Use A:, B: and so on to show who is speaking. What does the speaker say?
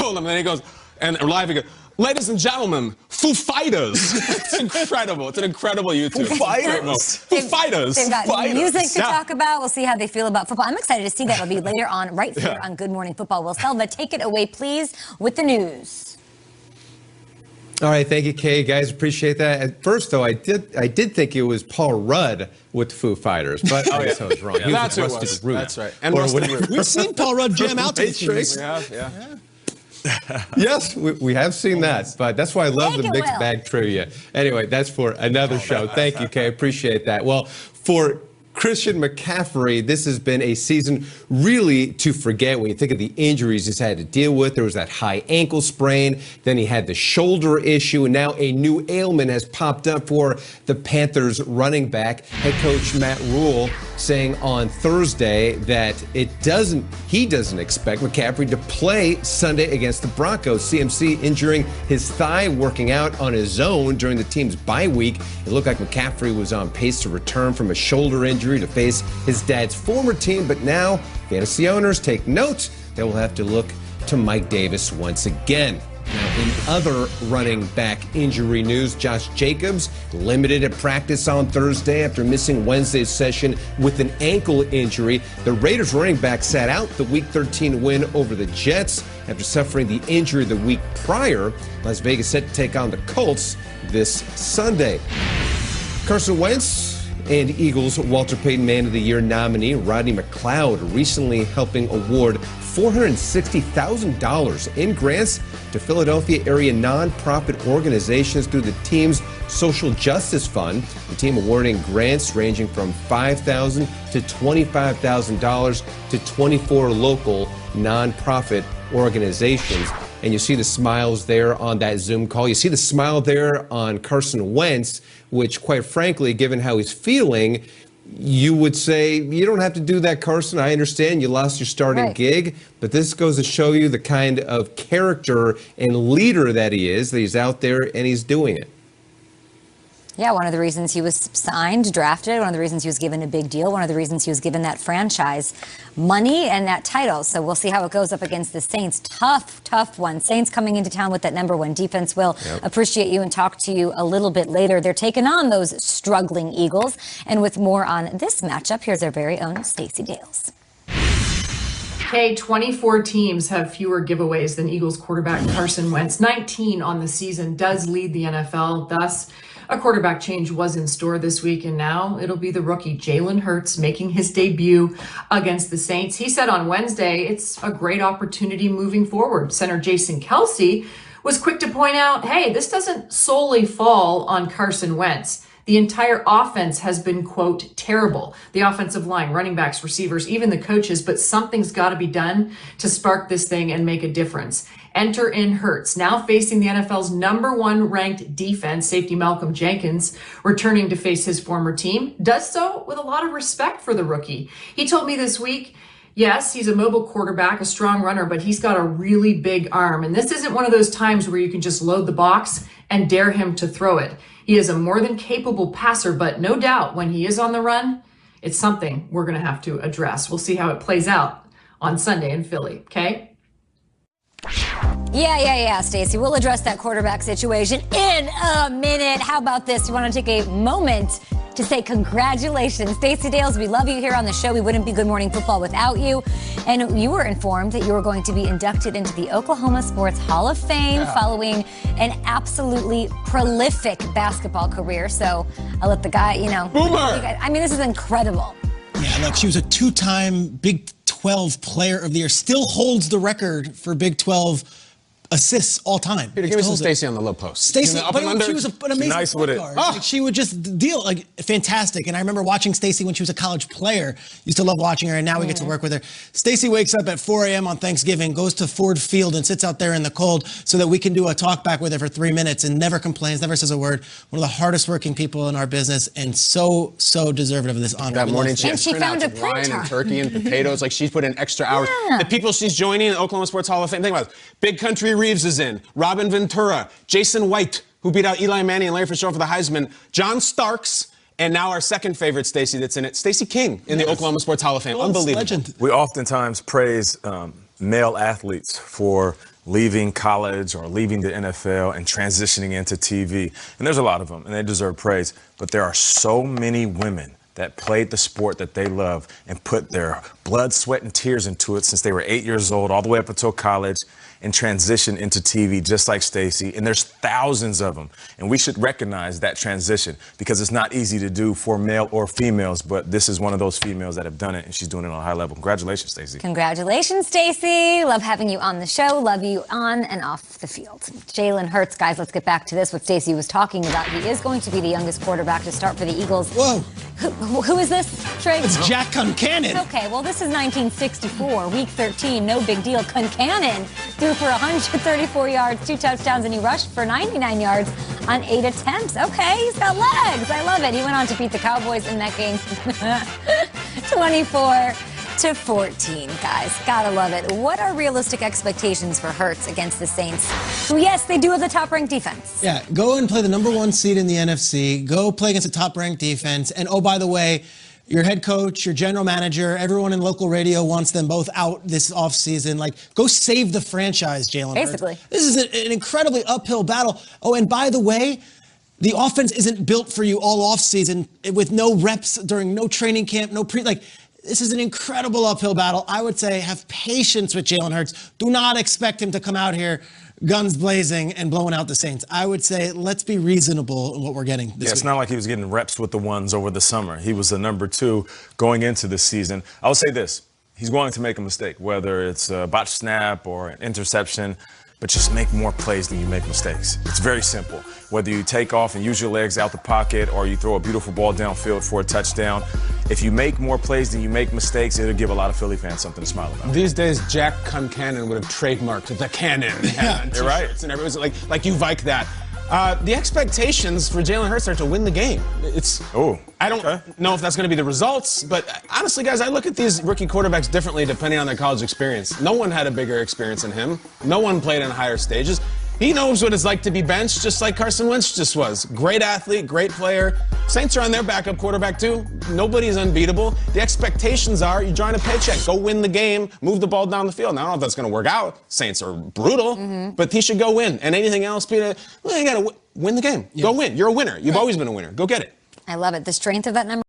A: told him. And then he goes, and live he goes, ladies and gentlemen, Foo Fighters. It's incredible. It's an incredible YouTube.
B: Foo Fighters.
A: Foo Fighters.
C: They've got music to talk about. We'll see how they feel about football. I'm excited to see that. It'll be later on, right here on Good Morning Football. Will Selva take it away, please, with the news.
D: All right, thank you, Kay. Guys, appreciate that. At first, though, I did think it was Paul Rudd with the Foo Fighters, but I guess I was wrong.
A: Yeah, that's what it was.
D: Root.
A: That's right. And
B: we've seen Paul Rudd jam out to the tunes.
A: We have, yeah.
D: Yes, we have seen that, but that's why I love the mixed bag trivia. Anyway, that's for another show. Thank you, Kay. Appreciate that. Well, for Christian McCaffrey, this has been a season really to forget when you think of the injuries he's had to deal with. There was that high ankle sprain, then he had the shoulder issue, and now a new ailment has popped up for the Panthers running back. Head coach Matt Rule saying on Thursday that he doesn't expect McCaffrey to play Sunday against the Broncos. CMC injuring his thigh working out on his own during the team's bye week. It looked like McCaffrey was on pace to return from a shoulder injury to face his dad's former team, but now fantasy owners take note. They will have to look to Mike Davis once again. Now, in other running back injury news, Josh Jacobs limited at practice on Thursday after missing Wednesday's session with an ankle injury. The Raiders running back sat out the Week 13 win over the Jets after suffering the injury the week prior. Las Vegas set to take on the Colts this Sunday. Carson Wentz and Eagles Walter Payton Man of the Year nominee Rodney McLeod recently helping award $460,000 in grants to Philadelphia area nonprofit organizations through the team's Social Justice Fund. The team awarding grants ranging from $5,000 to $25,000 to 24 local nonprofit organizations. And you see the smiles there on that Zoom call. You see the smile there on Carson Wentz, which, quite frankly, given how he's feeling, you would say, you don't have to do that, Carson. I understand you lost your starting gig, but this goes to show you the kind of character and leader that he is, that he's out there and he's doing it.
C: Yeah, one of the reasons he was signed, drafted, one of the reasons he was given a big deal, one of the reasons he was given that franchise money and that title. So we'll see how it goes up against the Saints. Tough one. Saints coming into town with that #1 defense. We'll appreciate you and talk to you a little bit later. They're taking on those struggling Eagles. And with more on this matchup, here's our very own Stacey Dales.
E: Okay, 24 teams have fewer giveaways than Eagles quarterback Carson Wentz. 19 on the season, does lead the NFL. Thus, a quarterback change was in store this week, and now it'll be the rookie Jalen Hurts making his debut against the Saints. He said on Wednesday it's a great opportunity moving forward. Center Jason Kelce was quick to point out, hey, this doesn't solely fall on Carson Wentz. The entire offense has been, quote, terrible. The offensive line, running backs, receivers, even the coaches, but something's got to be done to spark this thing and make a difference. Enter in Hurts, now facing the NFL's #1 ranked defense, safety Malcolm Jenkins, returning to face his former team, does so with a lot of respect for the rookie. He told me this week, yes, he's a mobile quarterback, a strong runner, but he's got a really big arm. And this isn't one of those times where you can just load the box and dare him to throw it. He is a more than capable passer, but no doubt when he is on the run, it's something we're going to have to address. We'll see how it plays out on Sunday in Philly, okay?
C: Yeah, Stacey. We'll address that quarterback situation in a minute. How about this? You want to take a moment to say congratulations. Stacey Dales, we love you here on the show. We wouldn't be Good Morning Football without you. And you were informed that you were going to be inducted into the Oklahoma Sports Hall of Fame following an absolutely prolific basketball career. So I'll let the guy,
A: Boomer!
C: I mean, this is incredible.
B: Yeah, look, she was a two-time Big 12 Player of the Year. Still holds the record for Big 12 assists all time.
A: Peter, give me some Stacey on the low post.
B: Stacey, but she was an amazing
A: nice with it.
B: Like, she would just deal fantastic. And I remember watching Stacey when she was a college player. Used to love watching her, and now we get to work with her. Stacey wakes up at 4 a.m. on Thanksgiving, goes to Ford Field, and sits out there in the cold so that we can do a talk back with her for 3 minutes, and never complains, never says a word. One of the hardest working people in our business, and so deserving of this honor.
A: That morning
C: she found a
A: wine and turkey and potatoes. Like, she's put in extra hours. The people she's joining in the Oklahoma Sports Hall of Fame. Think about it. Big Country Reeves is in. Robin Ventura, Jason White, who beat out Eli Manning and Larry Fitzgerald for the Heisman, John Starks, and now our second favorite Stacey that's in it, Stacey King in the Oklahoma Sports Hall of Fame. Unbelievable.
B: Legend.
F: We oftentimes praise male athletes for leaving college or leaving the NFL and transitioning into TV. And there's a lot of them, and they deserve praise. But there are so many women that played the sport that they love and put their blood, sweat, and tears into it since they were 8 years old, all the way up until college, and transition into TV just like Stacey. And there's thousands of them. And we should recognize that transition because it's not easy to do for male or females, but this is one of those females that have done it, and she's doing it on a high level. Congratulations, Stacey.
C: Congratulations, Stacey. Love having you on the show. Love you on and off the field. Jalen Hurts, guys, let's get back to this, what Stacey was talking about. He is going to be the youngest quarterback to start for the Eagles.
B: Whoa.
C: Who is this, Schrager?
B: It's Jack Concannon.
C: Okay, well, this is 1964, week 13, no big deal. Concannon threw for 134 yards, 2 touchdowns, and he rushed for 99 yards on 8 attempts. Okay, he's got legs. I love it. He went on to beat the Cowboys in that game 24-14, guys. Gotta love it. What are realistic expectations for Hurts against the Saints, who, yes, they do have the top-ranked defense?
B: Yeah, go and play the #1 seed in the NFC. Go play against a top-ranked defense. And, oh, by the way, your head coach, your general manager, everyone in local radio wants them both out this offseason. Like, go save the franchise, Jalen Hurts.
C: Basically.
B: This is an incredibly uphill battle. Oh, and by the way, the offense isn't built for you all offseason with no reps during no training camp, no this is an incredible uphill battle. I would say have patience with Jalen Hurts. Do not expect him to come out here guns blazing and blowing out the Saints. I would say let's be reasonable in what we're getting this week.
F: It's not like he was getting reps with the ones over the summer. He was the #2 going into the season. I would say this. He's going to make a mistake, whether it's a botched snap or an interception, but just make more plays than you make mistakes. It's very simple. Whether you take off and use your legs out the pocket or you throw a beautiful ball downfield for a touchdown, if you make more plays than you make mistakes, it'll give a lot of Philly fans something to smile about.
A: These days, Jack Concannon would have trademarked the cannon.
B: Yeah,
A: you're right. And everyone's like you like that. The expectations for Jalen Hurts are to win the game. I don't know if that's going to be the results, but honestly, guys, I look at these rookie quarterbacks differently depending on their college experience. No one had a bigger experience than him. No one played in higher stages. He knows what it's like to be benched, just like Carson Wentz just was. Great athlete, great player. Saints are on their backup quarterback, too. Nobody's unbeatable. The expectations are you're drawing a paycheck. Go win the game, move the ball down the field. Now, I don't know if that's going to work out. Saints are brutal, but he should go win. And anything else, Peter, well, you got to win the game. Yeah. Go win. You're a winner. You've always been a winner. Go get it.
C: I love it. The strength of that number.